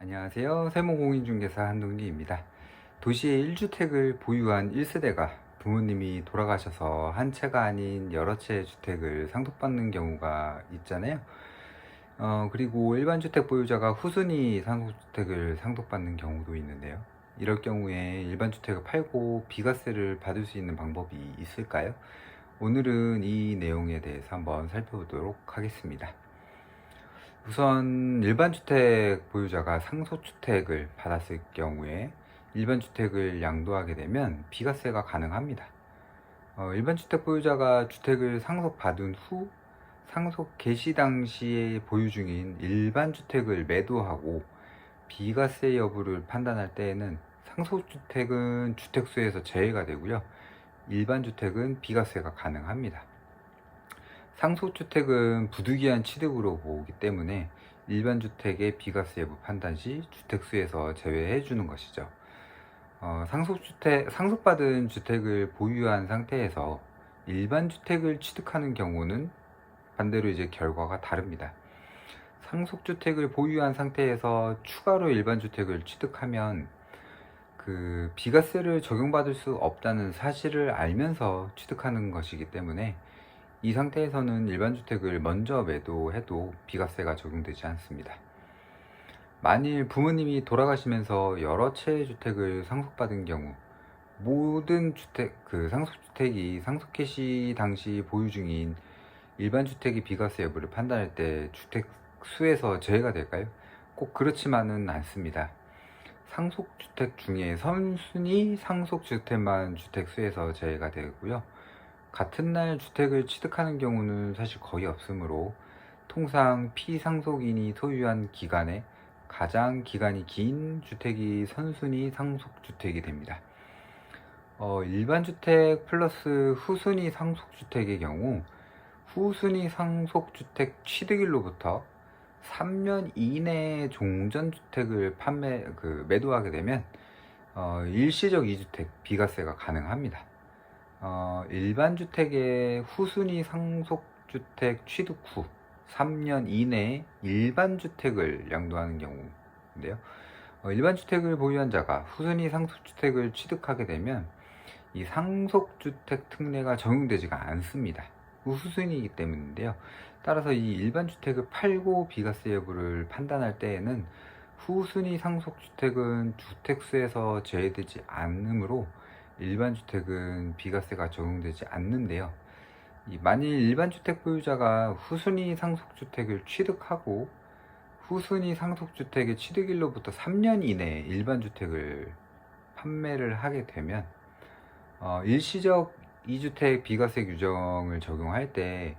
안녕하세요. 세무공인중개사 한동기입니다. 도시에 1주택을 보유한 1세대가 부모님이 돌아가셔서 한 채가 아닌 여러 채의 주택을 상속받는 경우가 있잖아요. 그리고 일반 주택 보유자가 후순위 상속주택을 상속받는 경우도 있는데요. 이럴 경우에 일반 주택을 팔고 비과세를 받을 수 있는 방법이 있을까요? 오늘은 이 내용에 대해서 한번 살펴보도록 하겠습니다. 우선 일반 주택 보유자가 상속주택을 받았을 경우에 일반 주택을 양도하게 되면 비과세가 가능합니다. 일반 주택 보유자가 주택을 상속받은 후 상속 개시 당시에 보유 중인 일반 주택을 매도하고 비과세 여부를 판단할 때에는 상속주택은 주택수에서 제외가 되고요. 일반 주택은 비과세가 가능합니다. 상속주택은 부득이한 취득으로 보기 때문에 일반 주택의 비과세 여부 판단 시 주택수에서 제외해 주는 것이죠. 상속받은 주택을 보유한 상태에서 일반 주택을 취득하는 경우는 반대로 이제 결과가 다릅니다. 상속주택을 보유한 상태에서 추가로 일반 주택을 취득하면 그 비과세를 적용받을 수 없다는 사실을 알면서 취득하는 것이기 때문에 이 상태에서는 일반 주택을 먼저 매도해도 비과세가 적용되지 않습니다. 만일 부모님이 돌아가시면서 여러 채의 주택을 상속받은 경우 모든 상속주택이 상속 개시 당시 보유 중인 일반 주택의 비과세 여부를 판단할 때 주택 수에서 제외가 될까요? 꼭 그렇지만은 않습니다. 상속주택 중에 선순위 상속주택만 주택수에서 제외가 되고요. 같은 날 주택을 취득하는 경우는 사실 거의 없으므로 통상 피상속인이 소유한 기간에 가장 기간이 긴 주택이 선순위 상속주택이 됩니다. 일반 주택 플러스 후순위 상속주택의 경우 후순위 상속주택 취득일로부터 3년 이내에 종전주택을 매도하게 되면 일시적 2주택 비과세가 가능합니다. 일반 주택의 후순위 상속주택 취득 후 3년 이내에 일반 주택을 양도하는 경우인데요. 일반 주택을 보유한 자가 후순위 상속주택을 취득하게 되면 이 상속주택 특례가 적용되지가 않습니다. 후순위이기 때문인데요. 따라서 이 일반 주택을 팔고 비과세 여부를 판단할 때에는 후순위 상속주택은 주택수에서 제외되지 않으므로 일반 주택은 비과세가 적용되지 않는데요. 만일 일반 주택 보유자가 후순위 상속주택을 취득하고 후순위 상속주택의 취득일로부터 3년 이내에 일반 주택을 판매를 하게 되면 일시적 2주택 비과세 규정을 적용할 때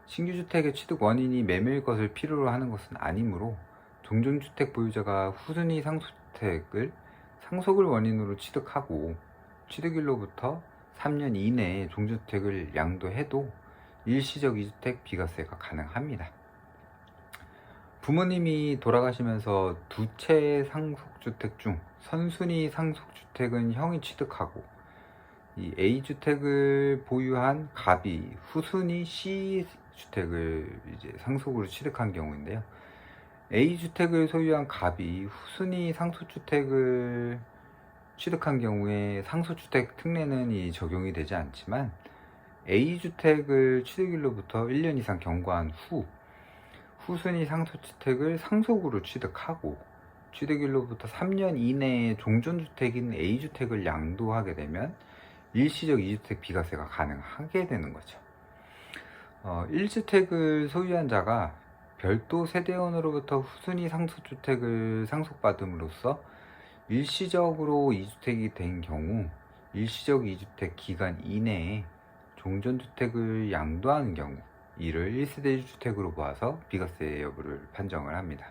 신규 주택의 취득 원인이 매매일 것을 필요로 하는 것은 아니므로 종전주택 보유자가 후순위 상속주택을 상속을 원인으로 취득하고 취득일로부터 3년 이내에 종전주택을 양도해도 일시적 2주택 비과세가 가능합니다. 부모님이 돌아가시면서 두 채의 상속주택 중 선순위 상속주택은 형이 취득하고 이 A주택을 보유한 갑이 후순위 C주택을 이제 상속으로 취득한 경우인데요. A주택을 소유한 갑이 후순위 상속주택을 취득한 경우에 상속주택 특례는 적용이 되지 않지만 A주택을 취득일로부터 1년 이상 경과한 후 후순위 상속주택을 상속으로 취득하고 취득일로부터 3년 이내에 종전주택인 A주택을 양도하게 되면 일시적 2주택 비과세가 가능하게 되는 거죠. 1주택을 소유한 자가 별도 세대원으로부터 후순위 상속주택을 상속받음으로써 일시적으로 2주택이 된 경우 일시적 2주택 기간 이내에 종전주택을 양도하는 경우 이를 1세대 1주택으로 보아서 비과세 여부를 판정을 합니다.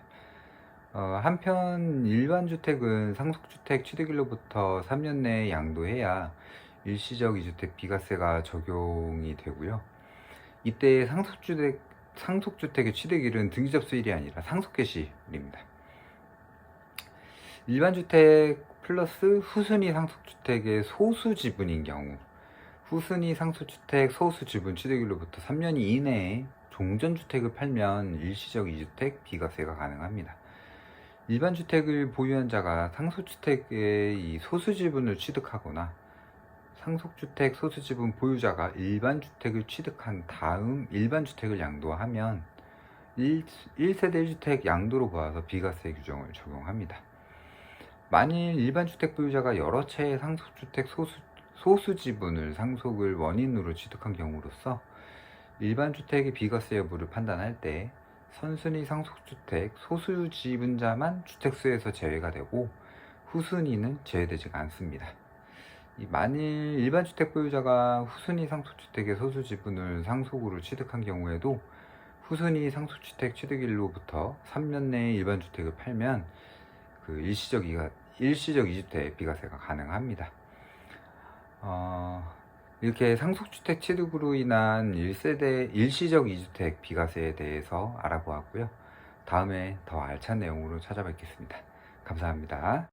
한편 일반 주택은 상속주택 취득일로부터 3년 내에 양도해야 일시적 2주택 비과세가 적용이 되고요. 이때 상속주택의 취득일은 등기접수일이 아니라 상속개시일입니다. 일반 주택 플러스 후순위 상속주택의 소수 지분인 경우 후순위 상속주택 소수 지분 취득일로부터 3년 이내에 종전주택을 팔면 일시적 2주택 비과세가 가능합니다. 일반 주택을 보유한 자가 상속주택의 이 소수지분을 취득하거나 상속주택 소수지분 보유자가 일반 주택을 취득한 다음 일반 주택을 양도하면 1세대 1주택 양도로 보아서 비과세 규정을 적용합니다. 만일 일반 주택 보유자가 여러 채의 상속주택 소수지분을 상속을 원인으로 취득한 경우로서 일반 주택의 비과세 여부를 판단할 때 선순위 상속주택 소수지분자만 주택수에서 제외가 되고 후순위는 제외되지가 않습니다. 만일 일반 주택 보유자가 후순위 상속주택의 소수지분을 상속으로 취득한 경우에도 후순위 상속주택 취득일로부터 3년 내에 일반 주택을 팔면 그 일시적 2주택 비과세가 가능합니다. 이렇게 상속주택 취득으로 인한 1세대 일시적 2주택 비과세에 대해서 알아보았고요. 다음에 더 알찬 내용으로 찾아뵙겠습니다. 감사합니다.